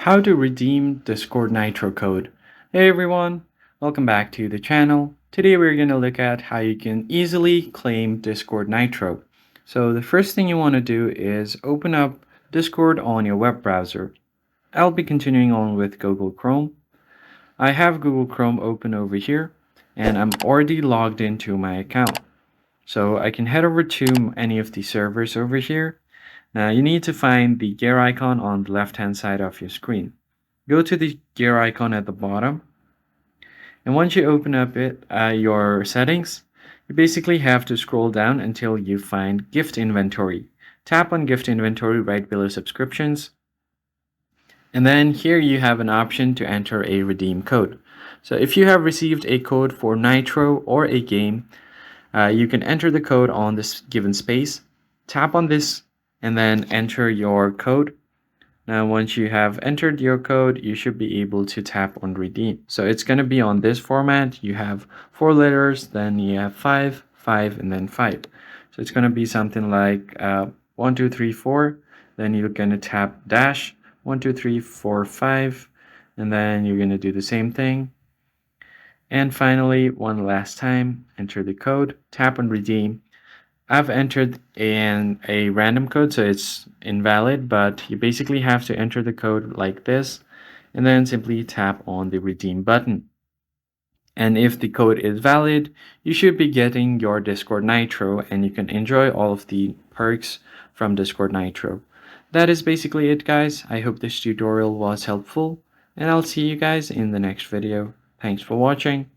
How to redeem Discord Nitro code. Hey everyone, welcome back to the channel. Today we're going to look at how you can easily claim Discord Nitro. So the first thing you want to do is open up Discord on your web browser. I'll be continuing on with Google Chrome. I have Google Chrome open over here and I'm already logged into my account. So I can head over to any of the servers over here. Now you need to find the gear icon on the left hand side of your screen. Go to the gear icon at the bottom, and once you open up your settings, you basically have to scroll down until you find gift inventory. Tap on gift inventory right below subscriptions, and then here you have an option to enter a redeem code. So if you have received a code for Nitro or a game, you can enter the code on this given space, tap on this, and then enter your code. Now, once you have entered your code, you should be able to tap on redeem. So it's going to be on this format. You have 4 letters, then you have 5, 5, and then 5. So it's going to be something like 1, 2, 3, 4. Then you're going to tap dash 1, 2, 3, 4, 5. And then you're going to do the same thing. And finally, one last time, enter the code, tap on redeem. I've entered a random code, so it's invalid, but you basically have to enter the code like this, and then simply tap on the redeem button. And if the code is valid, you should be getting your Discord Nitro, and you can enjoy all of the perks from Discord Nitro. That is basically it, guys. I hope this tutorial was helpful, and I'll see you guys in the next video. Thanks for watching.